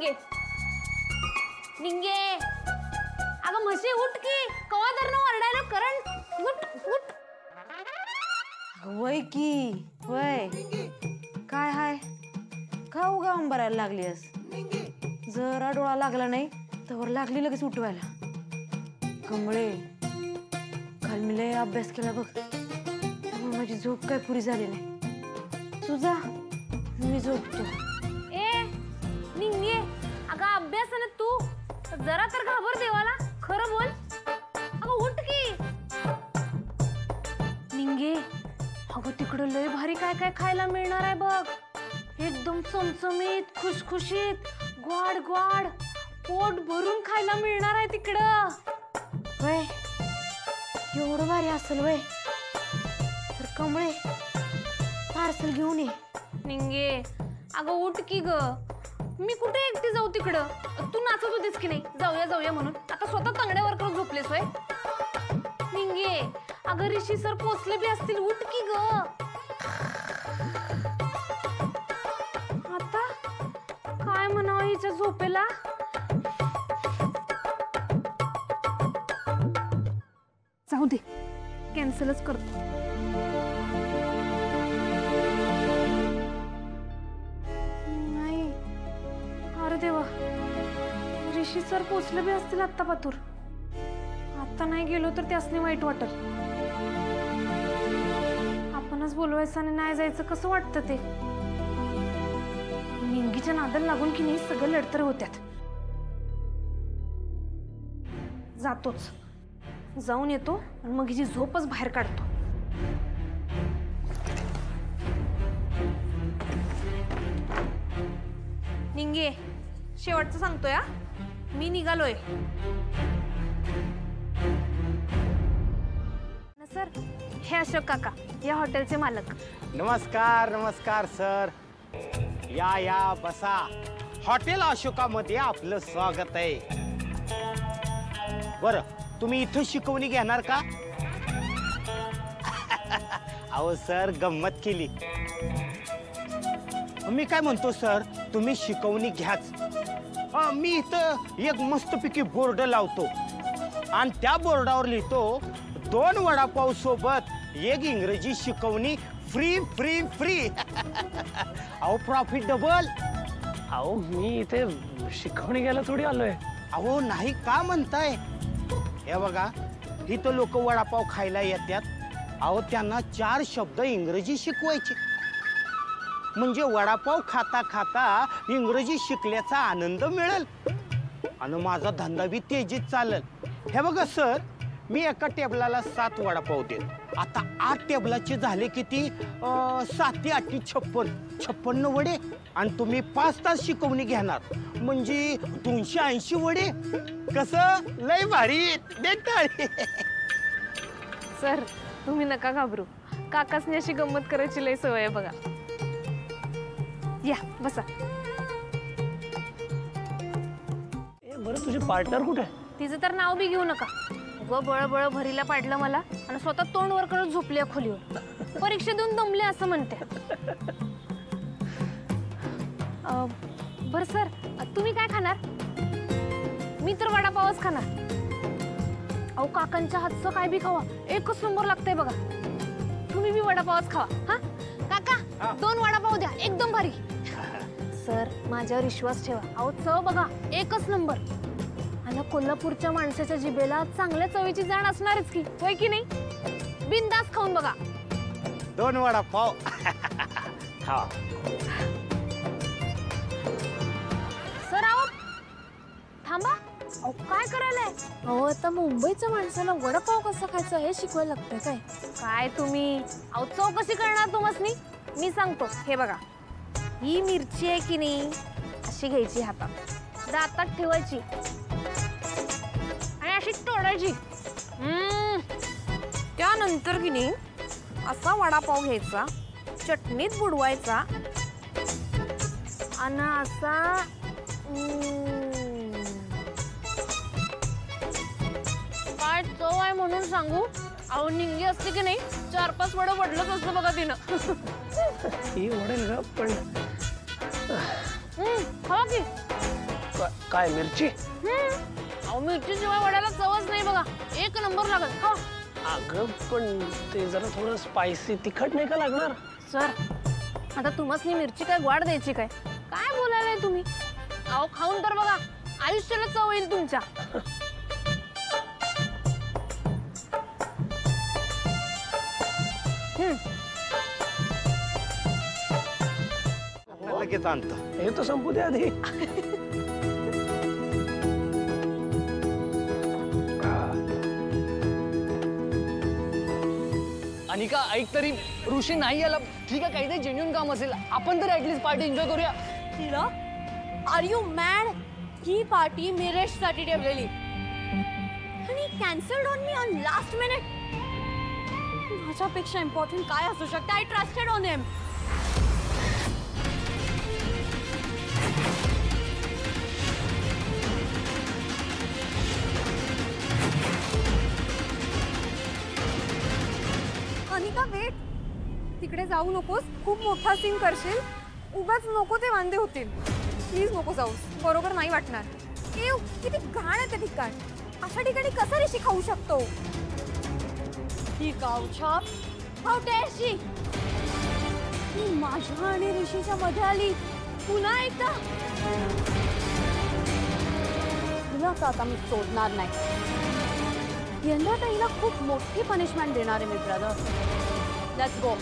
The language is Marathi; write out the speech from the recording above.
निंगे निंगे अगं म्हशी उठ की कवा तर न ओरडायला करंट उठ उठ वय की वय काय हाय का उगा अंबरायला लागलीस जरा डोळा लागला नाही तर लागली लगेच उठवायला कमळे काल मी लय अभ्यास केला बघ त्यामुळे माझी झोप काय पुरी झाली नाही तुझा मी झोपतो ए निंगे अगं अभ्यासाने तू जरा तर घाबर देवाला खरं बोल अगं उठ की निंगे अगं तिकडं लय भारी काय काय खायला मिळणार आहे बघ एकदम चमचमीत खुशखुशीत ग्वाड ग्वाड पोट भरून खायला मिळणार आहे तिकडं वय एवढं भारी असेल वय तर कमळे पार्सल घेऊन ये निंगे अगं उठ की ग मी कुठे एकटी जाऊ तिकडं तू नाचत होतीस की नाही जाऊया जाऊया म्हणून आता स्वतः तंगड्यावर करून झोपलेस होय निंगे अगं ऋषी सर पोचले बी असतील उठ की ग आता काय म्हणावं हिच्या झोपेला जाऊ दे कॅन्सलच करतो नाही अरे देवा ऋषी सर पोचले बी असतील आत्ता पातूर आता नाही गेलो तर त्यासनी वाईट वाटल आपणच बोलवायचं आणि नाही जायचं कसं वाटतं ते निंगीच्या नादाला लागून की नाही सगळे लढतर होत्यात जातोच जाऊन येतो आणि मग हिची झोपच बाहेर काढतो निंगे शेवटचं सांगतोय मी निघालोय सर हे अशोक काका या हॉटेलचे मालक नमस्कार नमस्कार सर या बसा हॉटेल अशोकामध्ये आपलं स्वागत आहे बरं तुम्ही इथं शिकवणी घेणार का अहो सर गंमत केली मी काय म्हणतो सर तुम्ही शिकवणी घ्याच मी इथं एक मस्तपैकी बोर्ड लावतो आणि त्या बोर्डावर लिहितो 2 वडापाव सोबत 1 इंग्रजी शिकवणी फ्री फ्री फ्री अहो प्रॉफिट डबल अहो मी इथे शिकवणी घ्यायला थोडी आलोय अहो नाही का म्हणताय हे बघा इथं लोक वडापाव खायला येतात अहो त्यांना 4 शब्द इंग्रजी शिकवायचे म्हणजे वडापाव खाता खाता इंग्रजी शिकल्याचा आनंद मिळेल आणि माझा धंदा बी तेजीत चालेल हे बघा सर मी एका टेबलाला 7 वडापाव देतो आता 8 टेबलाचे झाले किती 7 ते 8 56 वडे आणि तुम्ही 5 तास शिकवणी घेणार म्हणजे 280 वडे कसं लय भारी देताळी सर तुम्ही नका घाबरू काकासनी अशी गंमत करायची लय सवय आहे बघा या बसा बरं तुझे पार्टनर कुठे तिचं तर नाव बी घेऊ नका ग बळ भरीला पाडलं मला आणि स्वतः तोंड वर करत झोपली खोलीवर परीक्षा देऊन दमले असं म्हणते बर सर तुम्ही काय खाणार मी तर वडापावच खाणार अहो काकांच्या हातचं काय बी खावा एकच नंबर लागतंय बघा तुम्ही बी वडापावच खावा हा काका 2 वडापाव द्या एकदम भारी सर माझ्यावर विश्वास ठेवा अहो चव बघा एकच नंबर आणि कोल्हापूरच्या माणसाच्या जिभेला चांगल्या चवीची जाण असणारच की होय की नाही बिनधास्त खाऊन बघा 2 वडापाव हा सर आओ थांबा अहो काय करायलाय अहो आता मुंबईच्या माणसाला वडापाव कसं खायचं हे शिकवायला लागतंय काय काय तुम्ही अहो चव कशी करणार तुम्हासनी मी सांगतो हे बघा ही मिरची आहे की नाही अशी घ्यायची हातात दातात ठेवायची आणि अशी तोडायची त्यानंतर की नाही असा वडापाव घ्यायचा चटणीत बुडवायचा आणि असा काय चव आहे म्हणून सांगू अहो निंगी असते की नाही 4-5 वडं वडलंच असतं बघा तिनं ही वडेल ग पण हवा की काय मिरची? अहो मिरचीशिवाय वड्याला चवच नाही बघा. एक नंबर लागत. खावा. अगं पण ते जरा थोडं स्पायसी तिखट नाही का लागणार? सर आता तुम्हाला मिरची काय गोड द्यायची काय? काय बोलायलाय तुम्ही? अहो खाऊन तर बघा, आयुष्याला चव येईल तुमच्या. लगेच आणतो. हे तर संपू दे आधी. अनिका ऐक तरी, ऋषी नाही आला ठीक आहे, काहीतरी जेन्युइन काम असेल, आपण तर ऍटलीस्ट पार्टी एन्जॉय करूया. Are you mad? ही पार्टी मिरेशसाठी ठेवलेली आणि cancelled on me on last minute. माझ्यापेक्षा इम्पॉर्टंट काय असू शकतं? I trusted on him. Anika wait, तिकडे जाऊ नकोस. खूप मोठा सीन करशील. उगाच नको ते वांदे होतील. प्लीज नको जाऊस, बरोबर नाही वाटणार. एव किती घाण आहे ते ठिकाण. अशा ठिकाणी कसा ऋषी खाऊ शकतो? ही गावछाप, हाऊ डेअर शी. ती माझ्या आणि ऋषीच्या मध्ये आली पुन्हा एकदा. तुला तर आता मी सोडणार नाही. यंदा तर हिला खूप मोठी पनिशमेंट देणार आहे मी ब्रदर. Let's go.